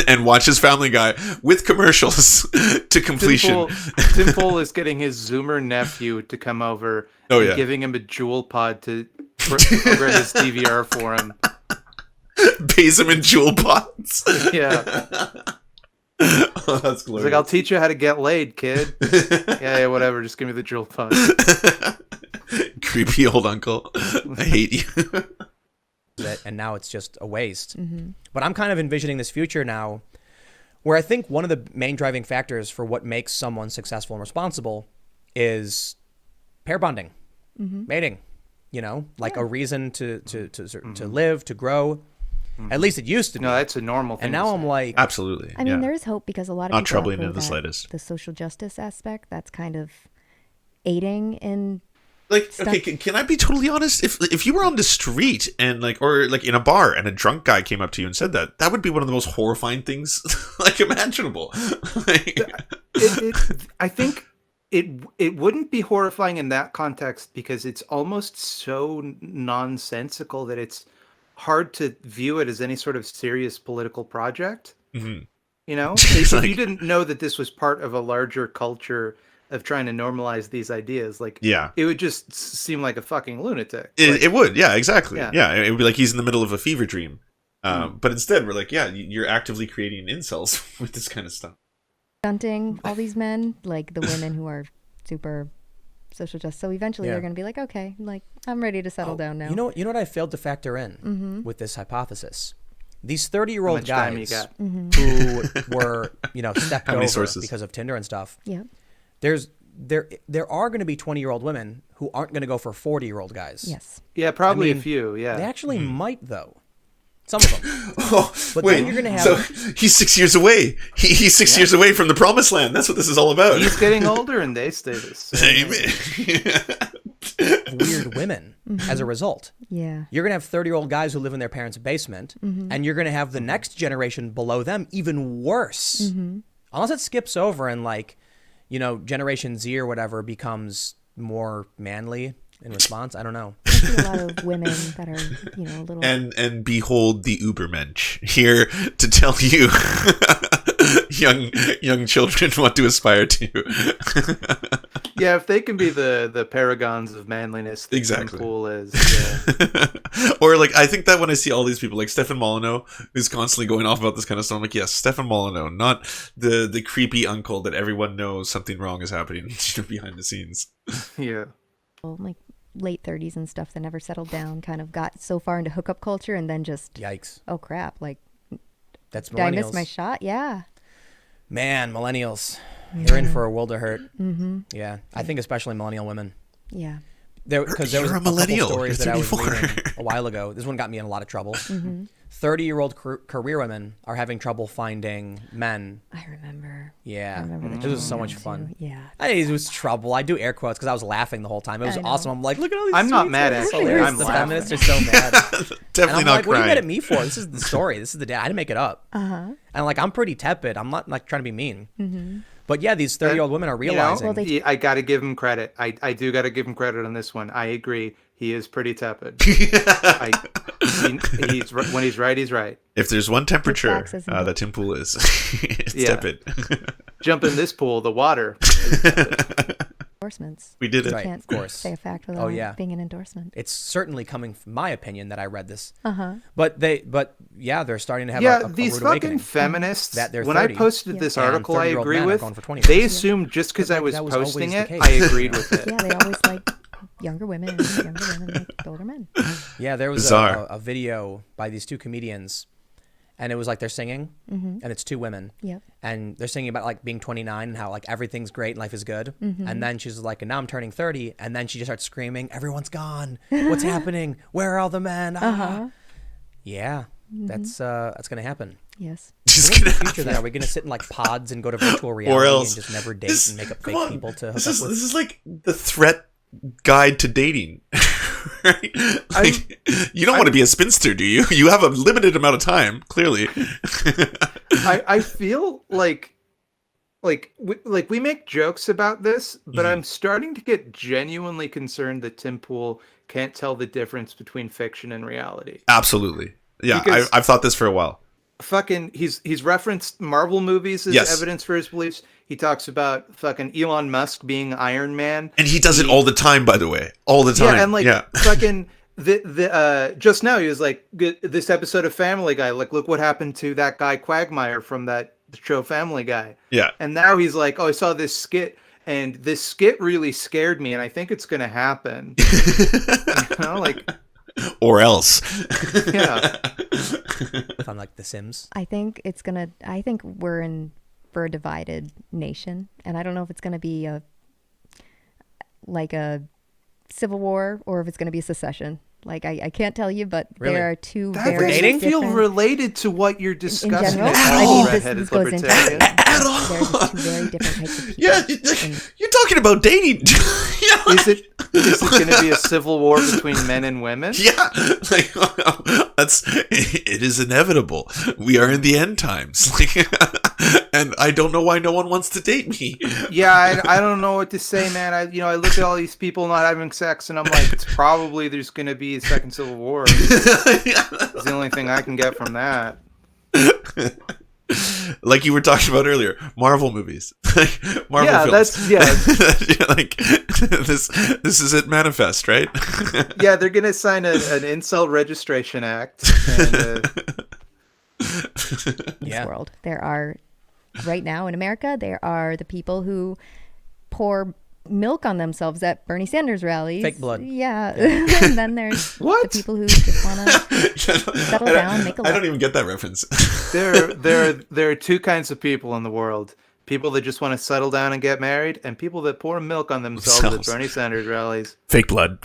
Speaker 2: and watches Family Guy with commercials to completion.
Speaker 1: Tim Pool is getting his Zoomer nephew to come over and giving him a jewel pod to program his DVR for him.
Speaker 2: Pays him in jewel pots.
Speaker 1: Yeah.
Speaker 2: Oh, that's
Speaker 1: He's
Speaker 2: glorious.
Speaker 1: like, I'll teach you how to get laid, kid. Yeah, whatever. Just give me the jewel pod.
Speaker 2: Creepy old uncle. I hate you.
Speaker 4: it, and now it's just a waste. But I'm kind of envisioning this future now where I think one of the main driving factors for what makes someone successful and responsible is pair bonding, mating, like a reason to live, to grow. At least it used to be.
Speaker 1: No, that's a normal thing.
Speaker 4: And now I'm like,
Speaker 2: Absolutely.
Speaker 5: I mean, there is hope because a lot of
Speaker 2: Not
Speaker 5: people
Speaker 2: troubling
Speaker 5: outgrow
Speaker 2: in the
Speaker 5: that-
Speaker 2: slightest.
Speaker 5: The social justice aspect, that's kind of aiding in
Speaker 2: Like,
Speaker 5: stuff.
Speaker 2: okay, can I be totally honest? If you were on the street and or in a bar and a drunk guy came up to you and said that would be one of the most horrifying things like imaginable.
Speaker 1: I think it wouldn't be horrifying in that context because it's almost so nonsensical that it's hard to view it as any sort of serious political project.
Speaker 2: Mm-hmm.
Speaker 1: If
Speaker 2: Like-
Speaker 1: you didn't know that this was part of a larger culture of trying to normalize these ideas, like,
Speaker 2: Yeah.
Speaker 1: it would just seem like a fucking lunatic.
Speaker 2: It would, yeah, exactly.
Speaker 1: Yeah.
Speaker 2: Yeah, it would be like he's in the middle of a fever dream. But instead, we're like, yeah, you're actively creating incels with this kind of stuff.
Speaker 5: stunting all these men, like the women who are super social justice. So eventually
Speaker 4: Yeah.
Speaker 5: they're going to be like, okay, like I'm ready to settle down now.
Speaker 4: you know what I failed to factor in with this hypothesis? These
Speaker 1: How
Speaker 4: 30-year-old
Speaker 1: much time you
Speaker 4: guys
Speaker 1: got?
Speaker 4: who were, stepped
Speaker 2: How many
Speaker 4: over
Speaker 2: sources?
Speaker 4: because of Tinder and stuff.
Speaker 5: Yeah.
Speaker 4: There are going to be 20-year-old women who aren't going to go for 40-year-old guys.
Speaker 5: Yes.
Speaker 1: Yeah, probably
Speaker 4: I mean,
Speaker 1: a few.
Speaker 4: They
Speaker 1: Yeah.
Speaker 4: actually might though. Some of them.
Speaker 2: Oh,
Speaker 4: But
Speaker 2: wait.
Speaker 4: then you're gonna have-
Speaker 2: So he's 6 years away. He's 6 years away from the promised land. That's what this is all about.
Speaker 1: He's getting older and they stay the same.
Speaker 2: Amen.
Speaker 4: Weird women as a result.
Speaker 5: Yeah.
Speaker 4: You're going to have 30-year-old guys who live in their parents' basement, and you're going to have the next generation below them even worse. Unless it skips over and, like, you know, Generation Z or whatever becomes more manly in response. I don't know.
Speaker 5: I see a lot of women that are, you know, a little.
Speaker 2: And behold the Ubermensch here to tell you, young children, what to aspire to.
Speaker 1: Yeah, if they can be the paragons of manliness, the
Speaker 2: Exactly.
Speaker 1: pool is.
Speaker 2: Or like, I think that when I see all these people like Stefan Molyneux, who's constantly going off about this kind of stuff, I'm like, yes, Stefan Molyneux, not the creepy uncle that everyone knows something wrong is happening behind the scenes.
Speaker 1: Yeah.
Speaker 5: Like late 30s and stuff that never settled down, kind of got so far into hookup culture and then just,
Speaker 4: Yikes.
Speaker 5: oh crap, like,
Speaker 4: That's
Speaker 5: did I
Speaker 4: millennials.
Speaker 5: miss my shot? Yeah.
Speaker 4: Man, millennials. They're in for a world of hurt. Yeah. I think especially millennial women.
Speaker 5: Yeah.
Speaker 4: Because there was
Speaker 2: You're a
Speaker 4: couple
Speaker 2: millennial.
Speaker 4: stories
Speaker 2: You're
Speaker 4: that I was
Speaker 2: 34.
Speaker 4: reading a while ago. This one got me in a lot of trouble. 30-year-old career women are having trouble finding men.
Speaker 5: I remember.
Speaker 4: Yeah.
Speaker 5: I remember
Speaker 4: It was so
Speaker 5: that
Speaker 4: much
Speaker 5: too.
Speaker 4: fun.
Speaker 5: Yeah.
Speaker 4: It was trouble. I do air quotes because I was laughing the whole time. It was
Speaker 5: I know.
Speaker 4: awesome. I'm like, look at all these
Speaker 1: I'm not
Speaker 4: sweet
Speaker 1: mad,
Speaker 4: things.
Speaker 1: actually.
Speaker 4: Hilarious.
Speaker 1: I'm
Speaker 4: The
Speaker 1: laughing.
Speaker 4: feminists are so mad.
Speaker 2: Definitely
Speaker 4: And I'm
Speaker 2: not
Speaker 4: like, what are you mad
Speaker 2: crying.
Speaker 4: at me for? This is the story. This is the day. I didn't make it up. And like, I'm pretty tepid. I'm not like trying to be mean. But yeah, these 30-year-old women are
Speaker 1: You know,
Speaker 4: realizing.
Speaker 5: Well, they-
Speaker 1: I got to give him credit. I do got to give him credit on this one. I agree. He is pretty tepid. He's when he's right, he's right.
Speaker 2: If there's one temperature
Speaker 5: facts, isn't it?
Speaker 2: that Tim Pool is, it's
Speaker 1: Yeah.
Speaker 2: tepid.
Speaker 1: Jump in this pool, the water.
Speaker 5: Endorsements.
Speaker 2: We did it.
Speaker 4: Right,
Speaker 5: Can't
Speaker 4: of course.
Speaker 5: say a fact without
Speaker 4: yeah.
Speaker 5: being an endorsement.
Speaker 4: It's certainly coming from my opinion that I read this.
Speaker 5: Uh-huh.
Speaker 4: But yeah, they're starting to have
Speaker 1: Yeah,
Speaker 4: a
Speaker 1: these
Speaker 4: rude
Speaker 1: fucking
Speaker 4: awakening.
Speaker 1: feminists.
Speaker 4: That they're
Speaker 1: When I
Speaker 4: 30.
Speaker 1: posted this
Speaker 4: And
Speaker 1: article, I
Speaker 4: 30-year-old
Speaker 1: agree
Speaker 4: men are
Speaker 1: with.
Speaker 4: going for 20
Speaker 1: They
Speaker 4: years.
Speaker 1: assumed just because I was
Speaker 4: That was always
Speaker 1: posting
Speaker 4: the
Speaker 1: it,
Speaker 4: case.
Speaker 1: I agreed with it.
Speaker 5: Yeah, they always like younger women and younger women like older men.
Speaker 4: Yeah, there was
Speaker 2: Bizarre.
Speaker 4: a video by these two comedians, and it was like they're singing, and it's two women.
Speaker 5: Yep.
Speaker 4: And they're singing about like being 29 and how like everything's great and life is good. And then she's like, and now I'm turning 30. And then she just starts screaming, everyone's gone. What's happening? Where are all the men? Ah. Yeah, that's gonna happen.
Speaker 5: Yes.
Speaker 2: Just
Speaker 4: What's the
Speaker 2: gonna
Speaker 4: future then? Are we gonna sit in like pods and go to virtual reality
Speaker 2: else-
Speaker 4: and just never date
Speaker 2: This-
Speaker 4: and make up
Speaker 2: come
Speaker 4: fake
Speaker 2: on.
Speaker 4: people to hook
Speaker 2: This
Speaker 4: up
Speaker 2: is
Speaker 4: with?
Speaker 2: this is like the threat guide to dating. Right? Like, you don't want to be a spinster, do you? You have a limited amount of time, clearly.
Speaker 1: I feel like we make jokes about this, but I'm starting to get genuinely concerned that Tim Pool can't tell the difference between fiction and reality.
Speaker 2: Absolutely. Yeah,
Speaker 1: Because-
Speaker 2: I've thought this for a while.
Speaker 1: Fucking, he's referenced Marvel movies as
Speaker 2: Yes.
Speaker 1: evidence for his beliefs. He talks about fucking Elon Musk being Iron Man.
Speaker 2: And he does it all the time, by the way. All the time.
Speaker 1: Yeah, and like
Speaker 2: yeah.
Speaker 1: fucking just now he was like, this episode of Family Guy, like, look what happened to that guy Quagmire from that show Family Guy.
Speaker 2: Yeah.
Speaker 1: And now he's like, oh, I saw this skit, and this skit really scared me, and I think it's gonna happen. You know, like,
Speaker 2: Or else.
Speaker 1: yeah.
Speaker 4: If I'm like The Sims.
Speaker 5: I think we're in for a divided nation, and I don't know if it's gonna be a civil war or if it's gonna be a secession. Like I can't tell you, but
Speaker 4: Really?
Speaker 5: there are two
Speaker 1: That
Speaker 5: very
Speaker 1: doesn't
Speaker 4: dating?
Speaker 1: feel
Speaker 5: different.
Speaker 1: related to what you're discussing.
Speaker 5: general?
Speaker 1: as
Speaker 5: I
Speaker 1: a
Speaker 5: mean, this
Speaker 1: redheaded
Speaker 5: goes into
Speaker 1: libertarian.
Speaker 2: At all.
Speaker 5: There's just two very different types of people.
Speaker 2: Yeah, you're talking about dating. Yeah,
Speaker 1: Is it going to be a civil war between men and women?
Speaker 2: yeah, like it is inevitable. We are in the end times, and I don't know why no one wants to date me.
Speaker 1: Yeah, I don't know what to say, man. I look at all these people not having sex, and I'm like, it's probably there's going to be a second civil war. It's the only thing I can get from that.
Speaker 2: Like you were talking about earlier, Marvel movies. Marvel
Speaker 1: Yeah,
Speaker 2: films.
Speaker 1: that's
Speaker 2: like this is it manifest, right?
Speaker 1: Yeah, they're going to sign an Incel Registration Act. And,
Speaker 4: Yeah.
Speaker 5: World. There are, right now in America, there are the people who pour milk on themselves at Bernie Sanders rallies.
Speaker 4: Fake blood.
Speaker 5: Yeah. And then there's
Speaker 1: What?
Speaker 5: the people who just want to settle down, make a
Speaker 2: I don't
Speaker 5: life.
Speaker 2: even get that reference.
Speaker 1: there are two kinds of people in the world. People that just want to settle down and get married, and people that pour milk on themselves at
Speaker 2: Themselves.
Speaker 1: Bernie Sanders rallies.
Speaker 2: Fake blood.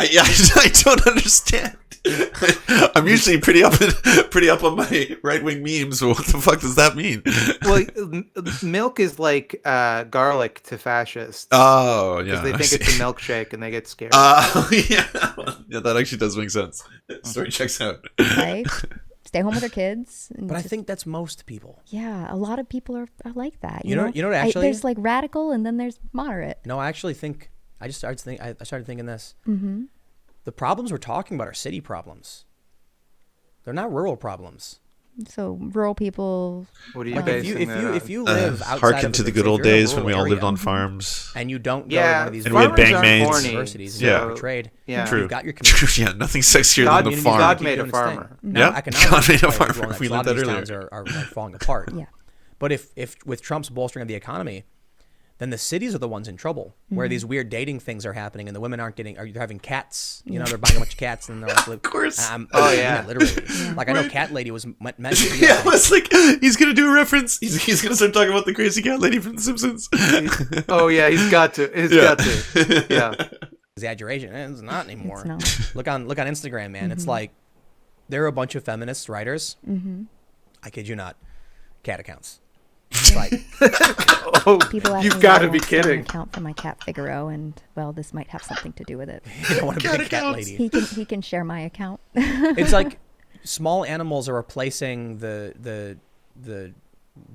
Speaker 2: I don't understand. I'm usually pretty up on my right wing memes. But what the fuck does that mean?
Speaker 1: Well, milk is like garlic to fascists.
Speaker 2: Oh,
Speaker 1: Because
Speaker 2: yeah.
Speaker 1: they
Speaker 2: I
Speaker 1: think it's
Speaker 2: see.
Speaker 1: a milkshake and they get scared.
Speaker 2: Yeah. Yeah, that actually does make sense. Story checks out.
Speaker 5: Right? Stay home with their kids. And
Speaker 4: But I
Speaker 5: just-
Speaker 4: think that's most people.
Speaker 5: yeah, a lot of people are like that.
Speaker 4: You know what actually-
Speaker 5: there's like radical and then there's moderate.
Speaker 4: No, I actually think I started thinking this. Mm-hmm. The problems we're talking about are city problems. They're not rural problems.
Speaker 5: So rural people,
Speaker 1: What are you
Speaker 4: Like
Speaker 1: basing
Speaker 4: if
Speaker 1: that
Speaker 4: you
Speaker 1: on?
Speaker 4: if you live outside
Speaker 2: Hearken
Speaker 4: of
Speaker 2: to
Speaker 4: a
Speaker 2: the
Speaker 4: big
Speaker 2: good
Speaker 4: city,
Speaker 2: old
Speaker 4: if you're in a
Speaker 2: days when we
Speaker 4: rural
Speaker 2: all lived
Speaker 4: area
Speaker 2: on farms.
Speaker 4: and you don't go to
Speaker 1: Yeah,
Speaker 4: one of these
Speaker 2: And we had
Speaker 1: farmers
Speaker 2: bang
Speaker 1: aren't
Speaker 2: maids.
Speaker 1: horny,
Speaker 4: universities
Speaker 2: Yeah.
Speaker 4: and trade.
Speaker 1: Yeah.
Speaker 2: True.
Speaker 4: You've got your community.
Speaker 2: Yeah, nothing sexier
Speaker 1: God-
Speaker 2: than the
Speaker 1: communities
Speaker 2: farm.
Speaker 1: God
Speaker 4: Keep
Speaker 1: made a
Speaker 4: doing its thing.
Speaker 1: farmer.
Speaker 4: Now,
Speaker 2: Yeah,
Speaker 4: economically,
Speaker 2: God made a
Speaker 4: like,
Speaker 2: farmer.
Speaker 4: well,
Speaker 2: We
Speaker 4: a lot
Speaker 2: learned
Speaker 4: of
Speaker 2: that
Speaker 4: these
Speaker 2: earlier.
Speaker 4: towns are like falling apart.
Speaker 5: yeah.
Speaker 4: But if with Trump's bolstering of the economy, then the cities are the ones in trouble, where these weird dating things are happening, and the women aren't getting. Are you having cats? You know, they're buying a bunch of cats, and they're like, of
Speaker 2: course.
Speaker 1: Oh, yeah.
Speaker 4: literally. Like I know, Cat Lady was meant to be.
Speaker 2: Yeah, it's like he's gonna do a reference. He's gonna start talking about the crazy cat lady from The Simpsons.
Speaker 1: Oh yeah, he's got to. He's got to. Yeah.
Speaker 4: Exaggeration. It's not anymore.
Speaker 5: It's not.
Speaker 4: Look on Instagram, man. It's like there are a bunch of feminist writers. I kid you not, cat accounts. It's like
Speaker 1: Oh,
Speaker 5: People ask
Speaker 1: you've
Speaker 5: me
Speaker 1: got
Speaker 5: why
Speaker 1: to
Speaker 5: I
Speaker 1: be
Speaker 5: won't start an
Speaker 1: kidding.
Speaker 5: account for my cat Figaro, and well, this might have something to do with it.
Speaker 4: I want to be a cat
Speaker 2: accounts.
Speaker 4: lady.
Speaker 5: He can share my account.
Speaker 4: It's like small animals are replacing the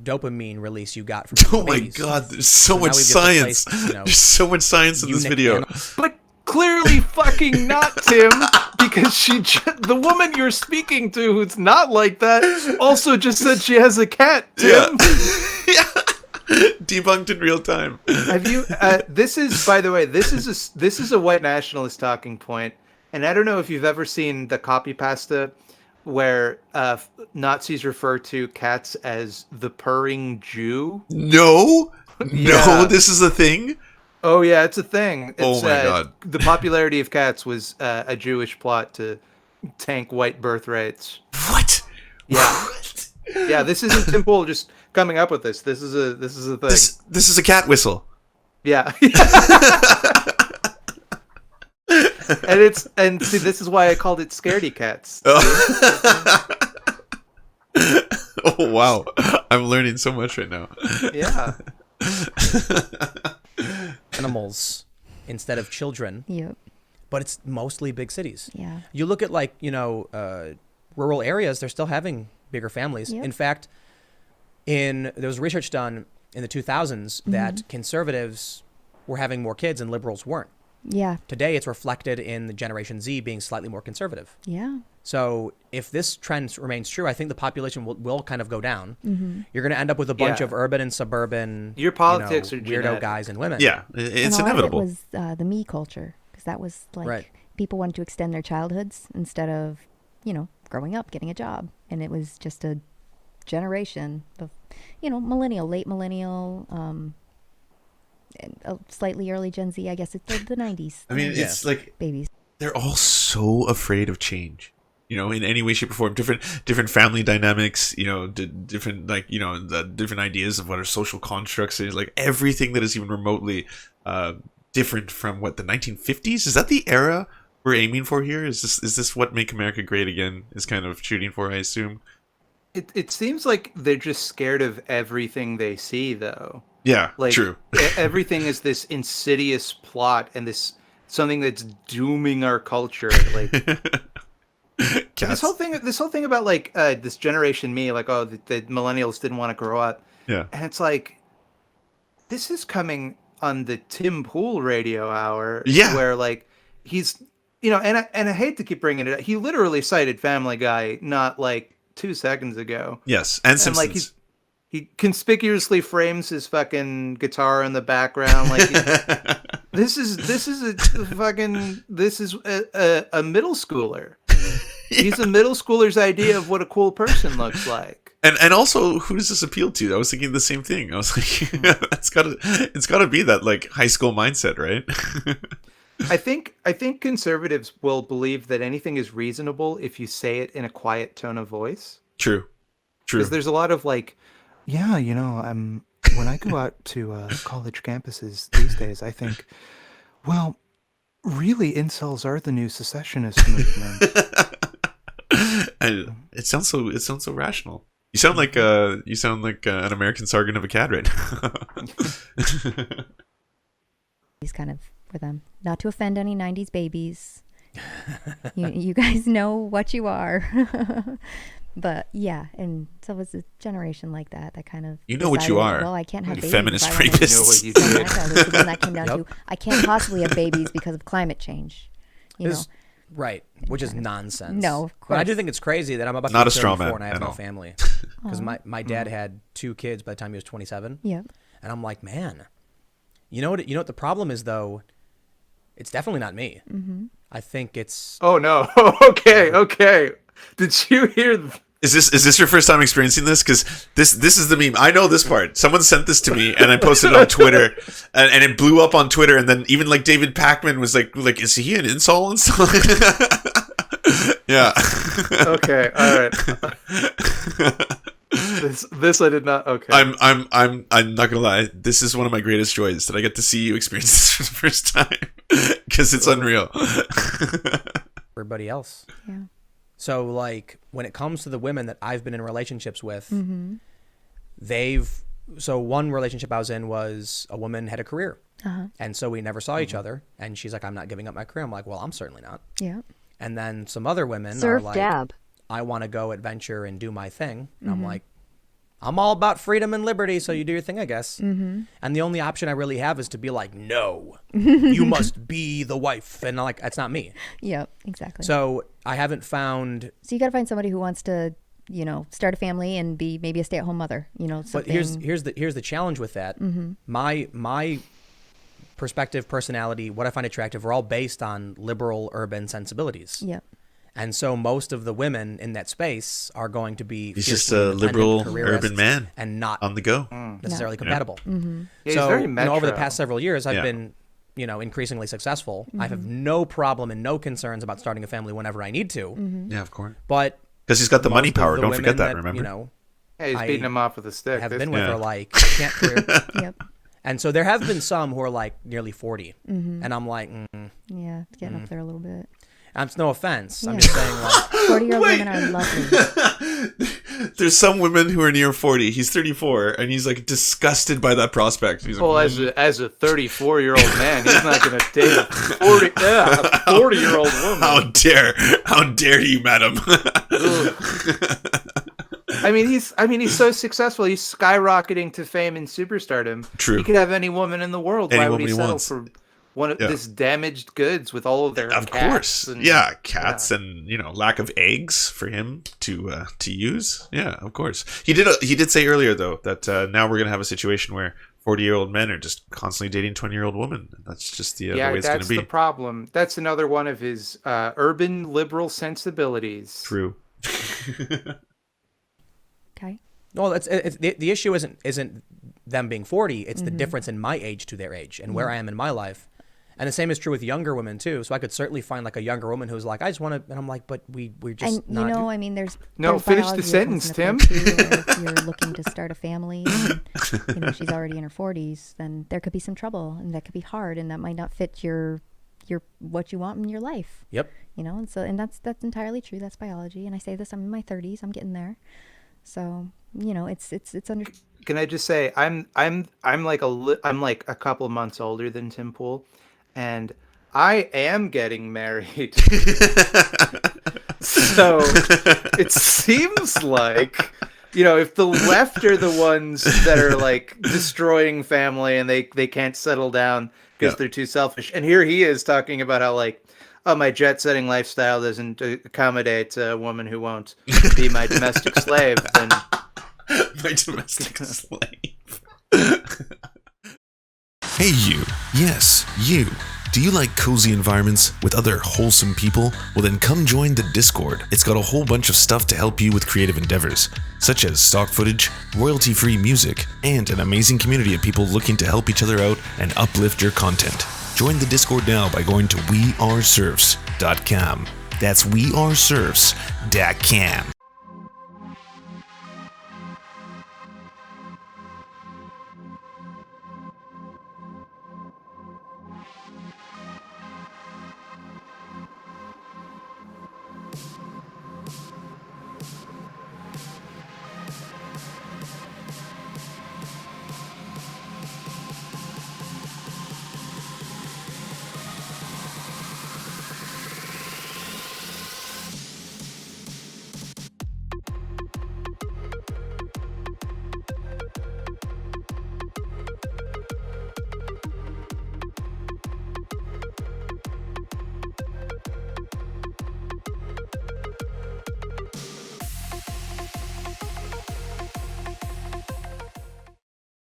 Speaker 4: dopamine release you got from
Speaker 2: Oh my
Speaker 4: babies.
Speaker 2: god, there's so
Speaker 4: So now
Speaker 2: much
Speaker 4: we've just
Speaker 2: science.
Speaker 4: replaced, you know,
Speaker 2: There's so much science in this
Speaker 4: eunuch
Speaker 2: video.
Speaker 4: animals.
Speaker 1: But clearly fucking not, Tim, because the woman you're speaking to who's not like that also just said she has a cat, Tim.
Speaker 2: Yeah. Debunked in real time.
Speaker 1: Have you? This is, by the way, this is a white nationalist talking point, and I don't know if you've ever seen the copy pasta where Nazis refer to cats as the purring Jew.
Speaker 2: No,
Speaker 1: Yeah.
Speaker 2: this is a thing.
Speaker 1: Oh yeah, it's a thing. It's,
Speaker 2: Oh my God.
Speaker 1: The popularity of cats was a Jewish plot to tank white birth rates.
Speaker 2: What?
Speaker 1: Yeah.
Speaker 2: What?
Speaker 1: Yeah, this isn't Tim just coming up with this. This is a thing.
Speaker 2: This is a cat whistle.
Speaker 1: Yeah. and see, this is why I called it Scaredy Cats.
Speaker 2: Oh wow, I'm learning so much right now.
Speaker 1: Yeah.
Speaker 4: Animals instead of children,
Speaker 5: Yep.
Speaker 4: but it's mostly big cities.
Speaker 5: Yeah.
Speaker 4: You look at rural areas; they're still having bigger families.
Speaker 5: Yep.
Speaker 4: In fact, there was research done in the 2000s that conservatives were having more kids and liberals weren't.
Speaker 5: Yeah.
Speaker 4: Today, it's reflected in the Generation Z being slightly more conservative.
Speaker 5: Yeah.
Speaker 4: So if this trend remains true, I think the population will kind of go down. You're going to end up with a bunch
Speaker 1: Yeah.
Speaker 4: of urban and suburban,
Speaker 1: Your politics are
Speaker 4: weirdo
Speaker 1: genetic.
Speaker 4: guys and women.
Speaker 2: Yeah, it's
Speaker 5: and a lot
Speaker 2: inevitable.
Speaker 5: of it was the me culture, because that was like
Speaker 4: Right.
Speaker 5: people wanted to extend their childhoods instead of, growing up, getting a job, and it was just a generation of, millennial, late millennial, and a slightly early Gen Z. I guess it's the 90s.
Speaker 2: I mean, it's like
Speaker 5: babies.
Speaker 2: they're all so afraid of change. In any way, shape, or form. Different family dynamics. Different the different ideas of what are social constructs. Like everything that is even remotely different from what the 1950s. Is that the era we're aiming for here? Is this what Make America Great Again is kind of shooting for? I assume.
Speaker 1: It seems like they're just scared of everything they see, though.
Speaker 2: Yeah,
Speaker 1: Like
Speaker 2: true.
Speaker 1: Everything is this insidious plot and this something that's dooming our culture. Like this
Speaker 2: Cats.
Speaker 1: whole thing about like this generation me, like the millennials didn't want to grow up,
Speaker 2: Yeah.
Speaker 1: and it's like this is coming on the Tim Pool radio hour,
Speaker 2: Yeah.
Speaker 1: where like he's and I hate to keep bringing it up. He literally cited Family Guy not like 2 seconds ago.
Speaker 2: Yes, and
Speaker 1: And
Speaker 2: Simpsons.
Speaker 1: like he conspicuously frames his fucking guitar in the background. Like this is a middle schooler. He's a middle schooler's idea of what a cool person looks like.
Speaker 2: And also, who does this appeal to? I was thinking the same thing. I was like, it's gotta be that like high school mindset, right?
Speaker 1: I think conservatives will believe that anything is reasonable if you say it in a quiet tone of voice.
Speaker 2: True.
Speaker 1: Because there's a lot of like, yeah, when I go out to college campuses these days, I think, well, Really, incels are the new secessionist movement.
Speaker 2: And it sounds so rational. You sound like an American Sargon of Akkad right now.
Speaker 5: He's kind of for them. Not to offend any 90s babies. You guys know what you are. But yeah, and so it's a generation like that kind of
Speaker 2: You know what you
Speaker 5: decided,
Speaker 2: are.
Speaker 5: Well, I can't have babies.
Speaker 2: Feminist
Speaker 5: if I wanna-
Speaker 2: rapists.
Speaker 1: You know what you
Speaker 5: So
Speaker 1: did.
Speaker 5: my childhood, so then that came down to I can't possibly have babies because of climate change. You know,
Speaker 4: Is- right, which is nonsense.
Speaker 5: No, of
Speaker 4: But I
Speaker 5: course.
Speaker 4: do think it's crazy that I'm about to
Speaker 2: Not
Speaker 4: be
Speaker 2: a straw
Speaker 4: 34
Speaker 2: man
Speaker 4: and I have
Speaker 2: at
Speaker 4: no
Speaker 2: all.
Speaker 4: family. Because my dad had 2 kids by the time he was 27.
Speaker 5: yeah.
Speaker 4: And I'm like, man, you know what the problem is though? It's definitely not me.
Speaker 5: Mm-hmm.
Speaker 4: I think it's
Speaker 1: Oh no. Okay. Did you hear?
Speaker 2: Is this your first time experiencing this? Because this is the meme. I know this part. Someone sent this to me, and I posted it on Twitter, and it blew up on Twitter. And then even like David Pacman was like, is he an insult and stuff? Yeah.
Speaker 1: Okay. All right. This I did not. Okay.
Speaker 2: I'm not gonna lie. This is one of my greatest joys that I get to see you experience this for the first time because it's unreal.
Speaker 4: everybody else.
Speaker 5: Yeah.
Speaker 4: So like when it comes to the women that I've been in relationships with,
Speaker 5: Mm-hmm.
Speaker 4: so one relationship I was in was a woman had a career.
Speaker 5: Uh-huh.
Speaker 4: And so we never saw each other. And she's like, I'm not giving up my career. I'm like, well, I'm certainly not.
Speaker 5: Yeah.
Speaker 4: And then some other women are
Speaker 6: Surf
Speaker 4: like,
Speaker 6: dab.
Speaker 4: I want to go adventure and do my thing. And
Speaker 5: Mm-hmm.
Speaker 4: I'm like, I'm all about freedom and liberty, so you do your thing, I guess.
Speaker 5: Mm-hmm.
Speaker 4: And the only option I really have is to be like, no, you must be the wife. And I'm like, that's not me.
Speaker 5: Yeah, exactly. So
Speaker 4: So I haven't found,
Speaker 5: you got to find somebody who wants to, start a family and be maybe a stay-at-home mother,
Speaker 4: but
Speaker 5: something.
Speaker 4: here's the challenge with that.
Speaker 5: Mm-hmm.
Speaker 4: My perspective, personality, what I find attractive are all based on liberal urban sensibilities.
Speaker 5: Yeah.
Speaker 4: And so most of the women in that space are going to be
Speaker 2: He's just
Speaker 4: fiercely
Speaker 2: a liberal
Speaker 4: independent careerists
Speaker 2: urban man
Speaker 4: and not
Speaker 2: on the go.
Speaker 4: necessarily compatible.
Speaker 5: Mm-hmm.
Speaker 1: Yeah, he's
Speaker 4: So
Speaker 1: very
Speaker 4: over the
Speaker 1: metro.
Speaker 4: past several years, I've
Speaker 2: Yeah.
Speaker 4: been increasingly successful.
Speaker 5: Mm-hmm.
Speaker 4: I have no problem and no concerns about starting a family whenever I need to.
Speaker 5: Mm-hmm.
Speaker 2: Yeah, of course.
Speaker 4: But
Speaker 2: Because he's got the money
Speaker 4: most of
Speaker 2: power.
Speaker 4: the
Speaker 2: Don't
Speaker 4: women
Speaker 2: forget that. Remember?
Speaker 1: Yeah, he's
Speaker 4: I
Speaker 1: beating him off with a stick.
Speaker 4: have
Speaker 1: This
Speaker 4: been with
Speaker 2: Yeah.
Speaker 4: are like can't career.
Speaker 5: Yep.
Speaker 4: And so there have been some who are like nearly 40,
Speaker 5: Mm-hmm.
Speaker 4: and I'm like,
Speaker 5: Yeah, it's getting up there a little bit.
Speaker 4: it's no offense. I'm
Speaker 5: Yeah.
Speaker 4: just saying like.
Speaker 5: 40-year-old women are lovely.
Speaker 2: There's some women who are near 40. He's 34, and he's like disgusted by that prospect. He's like,
Speaker 1: Well, as a 34-year-old man, he's not going to date a 40-year-old woman.
Speaker 2: how dare you, madam?
Speaker 1: I mean, he's so successful. He's skyrocketing to fame and superstardom.
Speaker 2: True.
Speaker 1: He could have any woman in the world.
Speaker 2: Any
Speaker 1: Why would
Speaker 2: woman
Speaker 1: he
Speaker 2: he
Speaker 1: settle
Speaker 2: wants.
Speaker 1: for one of
Speaker 2: Yeah.
Speaker 1: this damaged goods with all of their
Speaker 2: Of
Speaker 1: cats
Speaker 2: course,
Speaker 1: and-
Speaker 2: yeah, cats and lack of eggs for him to use. Yeah, of course. He did say earlier though that now we're gonna have a situation where 40-year-old men are just constantly dating 20-year-old women. That's just the way it's gonna
Speaker 1: that's
Speaker 2: be.
Speaker 1: the problem. That's another one of his urban liberal sensibilities.
Speaker 2: True.
Speaker 5: Okay.
Speaker 4: Well, it's the issue isn't them being 40. It's the difference in my age to their age and where I am in my life. And the same is true with younger women too. So I could certainly find like a younger woman who's like, I just want to, and I'm like, but we're just
Speaker 5: And
Speaker 4: not.
Speaker 5: I mean, there's
Speaker 1: No, finish the sentence, Tim.
Speaker 5: If you're looking to start a family, and, she's already in her 40s, then there could be some trouble, and that could be hard, and that might not fit your what you want in your life.
Speaker 4: Yep.
Speaker 5: And so that's entirely true. That's biology, and I say this. I'm in my 30s. I'm getting there. So it's under.
Speaker 1: Can I just say I'm like a couple months older than Tim Pool, and I am getting married. So it seems like if the left are the ones that are like destroying family and they can't settle down because they're too selfish, and here he is talking about how like, oh, my jet-setting lifestyle doesn't accommodate a woman who won't be my domestic slave, then
Speaker 2: My domestic slave.
Speaker 7: Hey you, yes, you. Do you like cozy environments with other wholesome people? Well then come join the Discord. It's got a whole bunch of stuff to help you with creative endeavors, such as stock footage, royalty-free music, and an amazing community of people looking to help each other out and uplift your content. Join the Discord now by going to weareserfs.com. That's weareserfs.com.